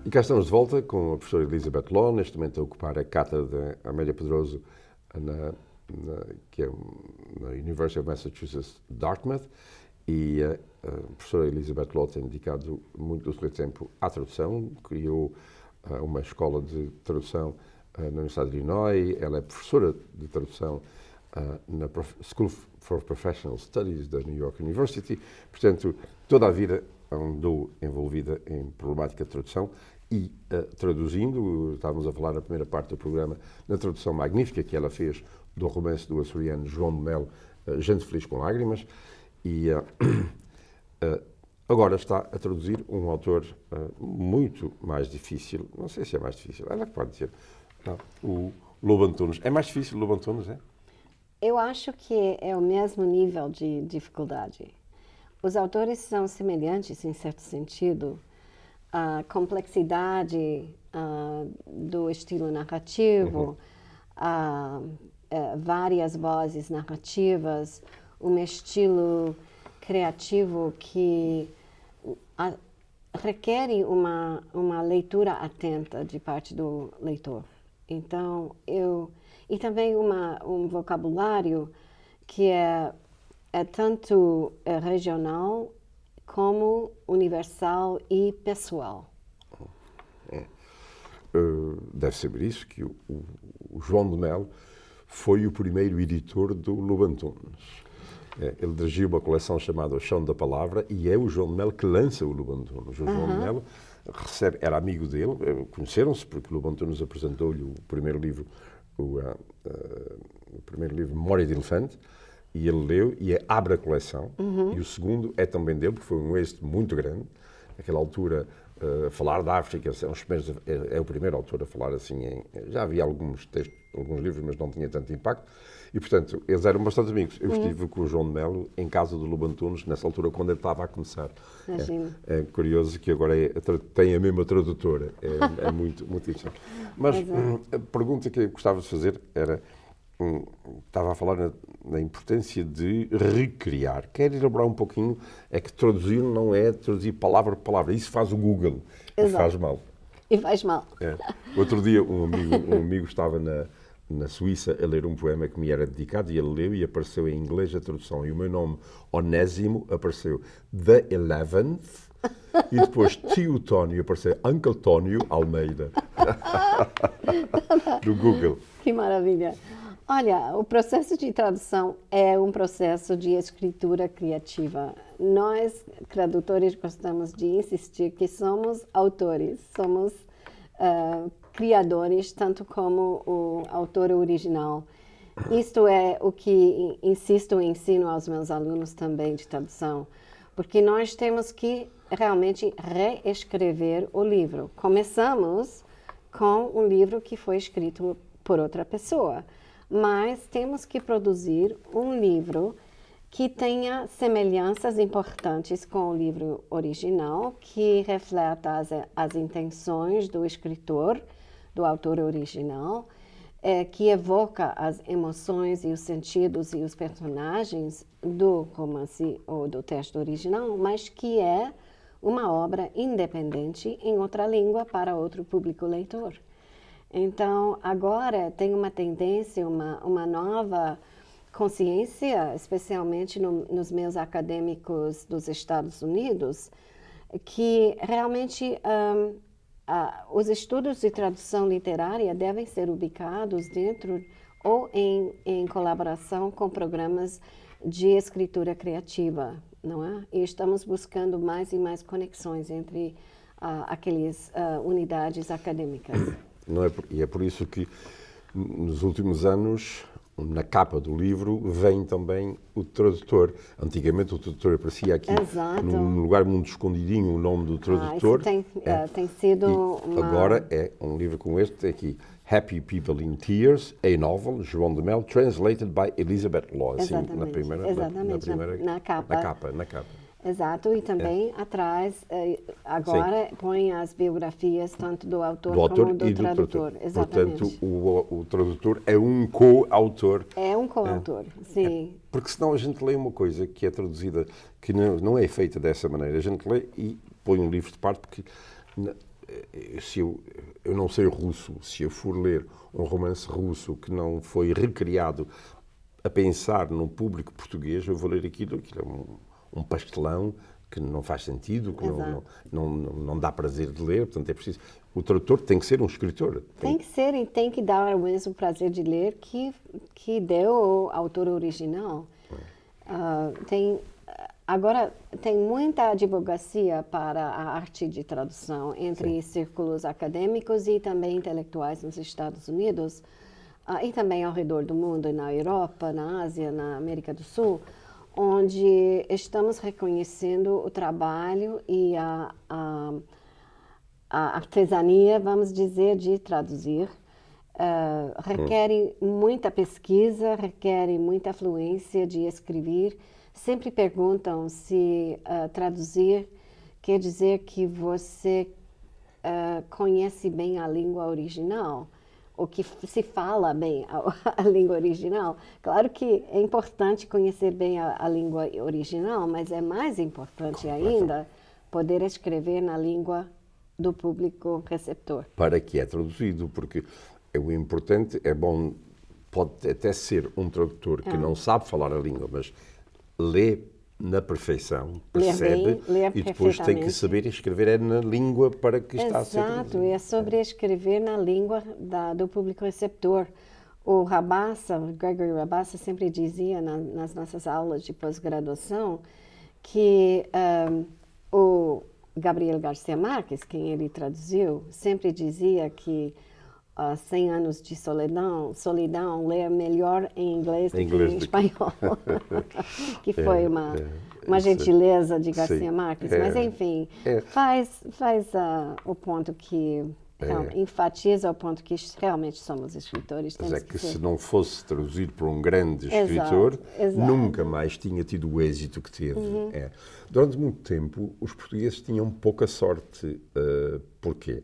E cá estamos de volta com a professora Elizabeth Law, neste momento a ocupar a cátedra da Amélia Pedroso, que é na University of Massachusetts, Dartmouth, e a professora Elizabeth Law tem dedicado muito do seu tempo à tradução, criou uma escola de tradução na Universidade de Illinois, ela é professora de tradução na School for Professional Studies da New York University, portanto, toda a vida andou envolvida em problemática de tradução e traduzindo, estávamos a falar na primeira parte do programa, na tradução magnífica que ela fez do romance do açoriano João de Melo, Gente Feliz com Lágrimas, e agora está a traduzir um autor muito mais difícil, não sei se é mais difícil, ela pode dizer, não, o Lobo Antunes. É mais difícil o Lobo Antunes, é? Eu acho que é o mesmo nível de dificuldade. Os autores são semelhantes, em certo sentido. A complexidade do estilo narrativo, várias vozes narrativas, um estilo criativo que requer uma leitura atenta de parte do leitor. Então, e também um vocabulário que é tanto regional como universal e pessoal. Deve saber isso, que o João de Melo foi o primeiro editor do Lobo Antunes. Ele dirigiu uma coleção chamada O Chão da Palavra e é o João de Melo que lança o Lobo Antunes. O João de Melo era amigo dele, conheceram-se porque o Lobo Antunes apresentou-lhe o primeiro livro, Memória de Elefante, e ele leu e abre a coleção. E o segundo é também dele, porque foi um êxito muito grande. Naquela altura, falar da África, é o primeiro autor a falar assim. Já havia alguns textos, alguns livros, mas não tinha tanto impacto. E, portanto, eles eram bastante amigos. Eu estive com o João de Melo em casa do Lobo Antunes, nessa altura, quando ele estava a começar. É curioso que agora tem a mesma tradutora. É muito, muito interessante. Mas a pergunta que eu gostava de fazer era... Estava a falar na importância de recriar. Quero elaborar um pouquinho, é que traduzir não é traduzir palavra por palavra. Isso faz o Google. E faz mal. E faz mal. Outro dia um amigo estava na Suíça a ler um poema que me era dedicado e ele leu e apareceu em inglês a tradução. E o meu nome, Onésimo, apareceu The 11th e depois Tio Tónio apareceu Uncle Tónio Almeida. Do Google. Que maravilha. Olha, o processo de tradução é um processo de escritura criativa. Nós, tradutores, gostamos de insistir que somos autores, somos criadores, tanto como o autor original. Isto é o que insisto e ensino aos meus alunos também de tradução, porque nós temos que realmente reescrever o livro. Começamos com um livro que foi escrito por outra pessoa, mas temos que produzir um livro que tenha semelhanças importantes com o livro original, que refleta as intenções do escritor, do autor original, que evoca as emoções e os sentidos e os personagens do romance ou do texto original, mas que é uma obra independente em outra língua para outro público leitor. Então, agora tem uma tendência, uma nova consciência, especialmente nos meus acadêmicos dos Estados Unidos, que realmente os estudos de tradução literária devem ser ubicados dentro ou em colaboração com programas de escritura criativa, não é? E estamos buscando mais e mais conexões entre aquelas unidades acadêmicas. Não é e é por isso que, nos últimos anos, na capa do livro, vem também o tradutor. Antigamente o tradutor aparecia aqui, num lugar muito escondidinho, o nome do tradutor. Isso tem sido Agora é um livro como este, aqui, Happy People in Tears, a novel, João de Melo, translated by Elizabeth Law. Assim, na capa. Na capa. Exato, e também atrás, agora põe as biografias tanto do autor como do tradutor. Exatamente. Portanto, o tradutor é um co-autor. É um co-autor, sim. Porque senão a gente lê uma coisa que é traduzida, que não é feita dessa maneira. A gente lê e põe um livro de parte, porque se eu não sei russo, se eu for ler um romance russo que não foi recriado a pensar num público português, eu vou ler aquilo é um pastelão que não faz sentido, que não dá prazer de ler, portanto é preciso... O tradutor tem que ser um escritor. Tem que ser e tem que dar o mesmo prazer de ler que deu o autor original. Agora, tem muita advocacia para a arte de tradução entre círculos acadêmicos e também intelectuais nos Estados Unidos, e também ao redor do mundo, na Europa, na Ásia, na América do Sul, onde estamos reconhecendo o trabalho e a artesania, vamos dizer, de traduzir. Requer muita pesquisa, requer muita fluência de escrever. Sempre perguntam se traduzir quer dizer que você conhece bem a língua original, ou que se fala bem a língua original. Claro que é importante conhecer bem a língua original, mas é mais importante ainda poder escrever na língua do público receptor. Para que é traduzido, porque o importante é bom, pode até ser um tradutor que não sabe falar a língua, mas lê na perfeição, percebe, ler e depois tem que saber escrever na língua para que está a ser traduzido. traduzido. É sobre escrever na língua do público receptor. O Rabassa, Gregory Rabassa, sempre dizia nas nossas aulas de pós-graduação que o Gabriel Garcia Marques, quem ele traduziu, sempre dizia que 100 anos de solidão lê melhor em inglês do que em espanhol. Que foi uma gentileza de Garcia Marques. Mas, enfim, faz o ponto que... enfatiza o ponto que realmente somos escritores. Mas é que se não fosse traduzido por um grande escritor, nunca mais tinha tido o êxito que teve. Durante muito tempo, os portugueses tinham pouca sorte. Porquê?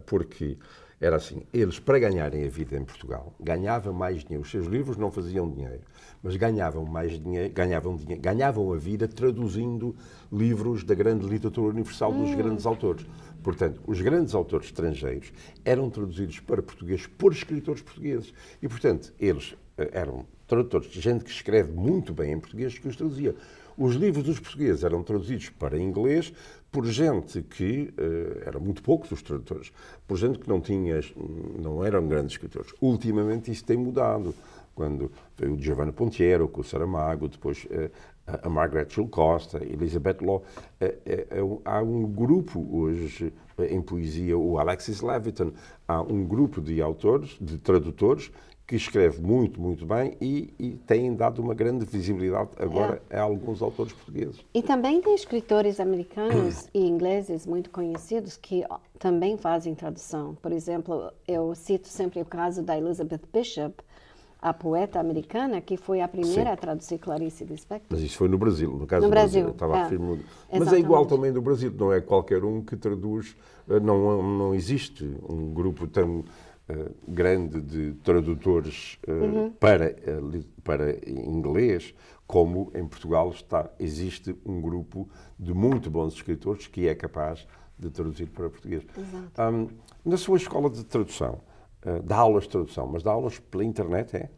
Porque era assim, eles para ganharem a vida em Portugal, ganhavam mais dinheiro. Os seus livros não faziam dinheiro, mas ganhavam mais dinheiro, ganhavam a vida traduzindo livros da grande literatura universal dos grandes autores. Portanto, os grandes autores estrangeiros eram traduzidos para português por escritores portugueses. E, portanto, eles eram tradutores de gente que escreve muito bem em português que os traduzia. Os livros dos portugueses eram traduzidos para inglês por gente que, eram muito poucos os tradutores, por gente que não eram grandes escritores. Ultimamente isso tem mudado. Quando veio o Giovanni Pontiero, com o Saramago, depois a Margaret Hill Costa, Elizabeth Law. Há um grupo hoje em poesia, o Alexis Levitan, há um grupo de autores, de tradutores, que escreve muito, muito bem e têm dado uma grande visibilidade agora a alguns autores portugueses. E também tem escritores americanos e ingleses muito conhecidos que também fazem tradução. Por exemplo, eu cito sempre o caso da Elizabeth Bishop, a poeta americana, que foi a primeira a traduzir Clarice Lispector. Mas isso foi no Brasil, no caso no do Brasil. Estava firme. Mas é igual também no Brasil, não é qualquer um que traduz, não existe um grupo tão grande de tradutores para inglês, como em Portugal existe um grupo de muito bons escritores que é capaz de traduzir para português. Na sua escola de tradução, dá aulas de tradução, mas dá aulas pela internet, é?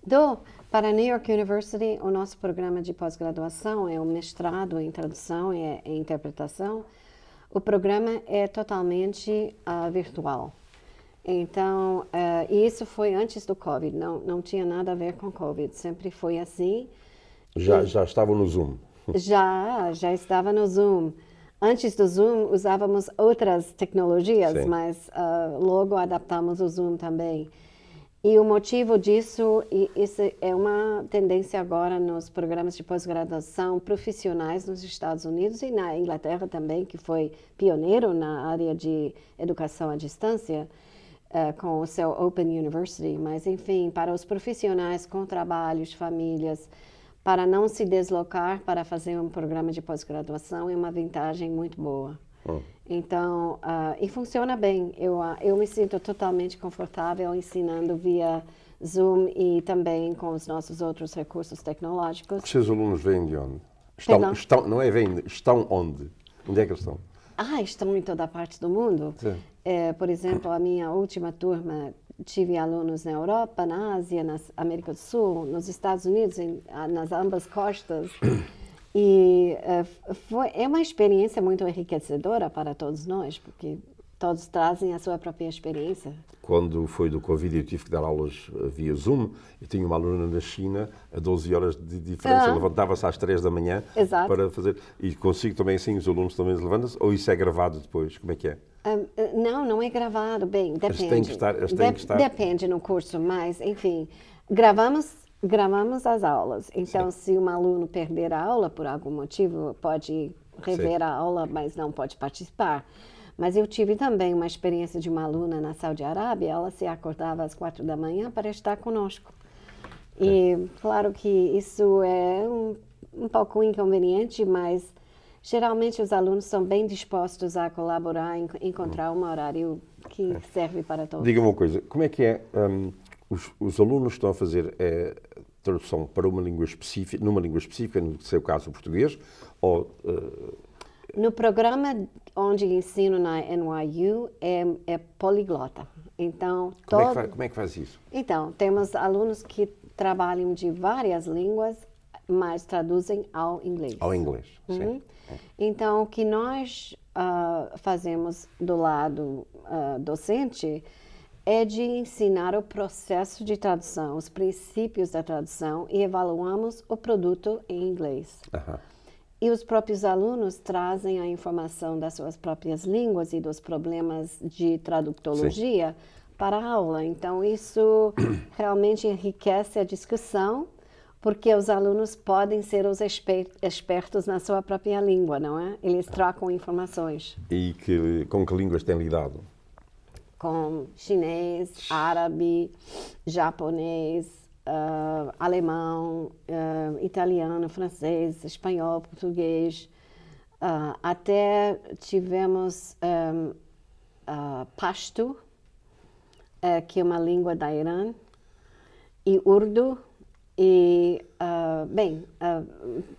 Dou. Para a New York University, o nosso programa de pós-graduação é o mestrado em tradução e em interpretação. O programa é totalmente virtual. Então, isso foi antes do Covid, não tinha nada a ver com o Covid, sempre foi assim. Já estavam no Zoom? Já estava no Zoom. Antes do Zoom, usávamos outras tecnologias, mas logo adaptamos o Zoom também. E o motivo disso, e isso é uma tendência agora nos programas de pós-graduação profissionais nos Estados Unidos e na Inglaterra também, que foi pioneiro na área de educação à distância, com o seu Open University, mas enfim, para os profissionais com trabalhos, famílias, para não se deslocar para fazer um programa de pós-graduação é uma vantagem muito boa. Então, e funciona bem. Eu me sinto totalmente confortável ensinando via Zoom e também com os nossos outros recursos tecnológicos. Os seus alunos vêm de onde? Estão onde? Onde é que eles estão? Estão em toda parte do mundo. Sim. Por exemplo, a minha última turma, tive alunos na Europa, na Ásia, na América do Sul, nos Estados Unidos, nas ambas costas. E é uma experiência muito enriquecedora para todos nós, porque todos trazem a sua própria experiência. Quando foi do Covid, eu tive que dar aulas via Zoom. Eu tinha uma aluna na China, a 12 horas de diferença, levantava-se às 3 da manhã. Exato. Para fazer. E consigo também, assim, os alunos também se levantam-se? Ou isso é gravado depois? Como é que é? Não é gravado. Bem, depende. Eles têm que estar. Depende no curso, mas, enfim, gravamos as aulas. Então, se um aluno perder a aula por algum motivo, pode rever a aula, mas não pode participar. Mas eu tive também uma experiência de uma aluna na Saudi Arábia, ela se acordava às 4 da manhã para estar conosco. E claro que isso é um pouco inconveniente, mas geralmente os alunos são bem dispostos a colaborar, encontrar um horário que serve para todos. Diga-me uma coisa, como é que é, os alunos estão a fazer tradução para uma língua específica, no seu caso o português, ou... No programa onde ensino na NYU é poliglota. Então, como é que faz isso? Então, temos alunos que trabalham de várias línguas, mas traduzem ao inglês. Ao inglês, sim. Então, o que nós fazemos do lado docente é de ensinar o processo de tradução, os princípios da tradução e evaluamos o produto em inglês. E os próprios alunos trazem a informação das suas próprias línguas e dos problemas de traductologia para a aula. Então, isso realmente enriquece a discussão, porque os alunos podem ser os expertos na sua própria língua, não é? Eles trocam informações. E com que línguas têm lidado? Com chinês, árabe, japonês, alemão, italiano, francês, espanhol, português. Até tivemos Pashto, que é uma língua da Irã, e Urdu, e,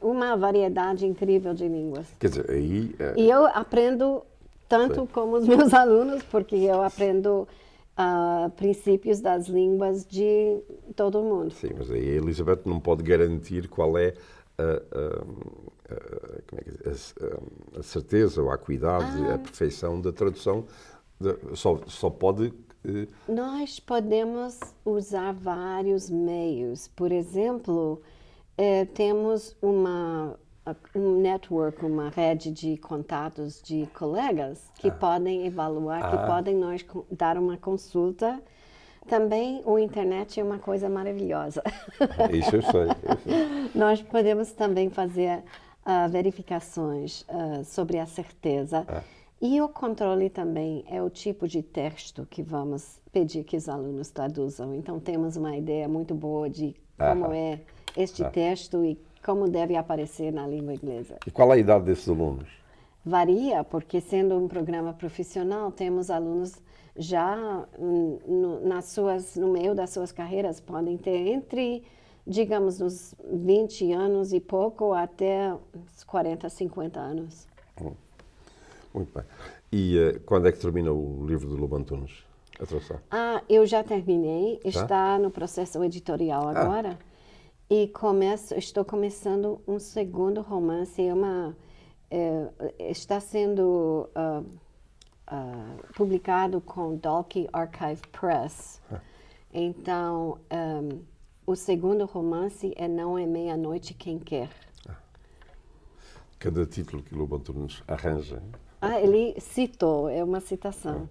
uma variedade incrível de línguas. Quer dizer, aí... E eu aprendo tanto como os meus alunos, porque eu aprendo princípios das línguas de todo o mundo. Sim, mas aí a Elizabeth não pode garantir qual é a certeza ou a acuidade, a perfeição da tradução. Só pode... Nós podemos usar vários meios. Por exemplo, temos um network, uma rede de contatos de colegas que podem evaluar, que podem nos dar uma consulta. Também a internet é uma coisa maravilhosa. Isso eu sei. Nós podemos também fazer verificações sobre a certeza. E o controle também é o tipo de texto que vamos pedir que os alunos traduzam. Então, temos uma ideia muito boa de como é este texto e como deve aparecer na língua inglesa. E qual é a idade desses alunos? Varia, porque sendo um programa profissional, temos alunos já no meio das suas carreiras, podem ter entre, digamos, uns 20 anos e pouco até uns 40, 50 anos. Muito bem. E quando é que termina o livro do Lobo Antunes, a tradução? Eu já terminei, Já? está no processo editorial agora. E estou começando um segundo romance, está sendo publicado com Dalkey Archive Press. Então, o segundo romance é Não é Meia-Noite Quem Quer. Cada título que o Lobo Antunes arranja. Ele citou, é uma citação.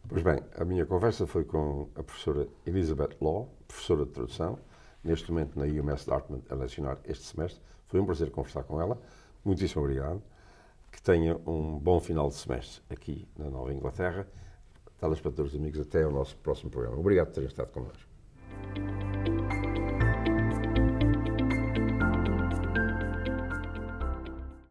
Pois bem, a minha conversa foi com a professora Elizabeth Law, professora de tradução, neste momento na UMass Dartmouth a lecionar este semestre. Foi um prazer conversar com ela. Muitíssimo obrigado. Que tenha um bom final de semestre aqui na Nova Inglaterra. Telespectadores amigos, até ao nosso próximo programa. Obrigado por terem estado connosco.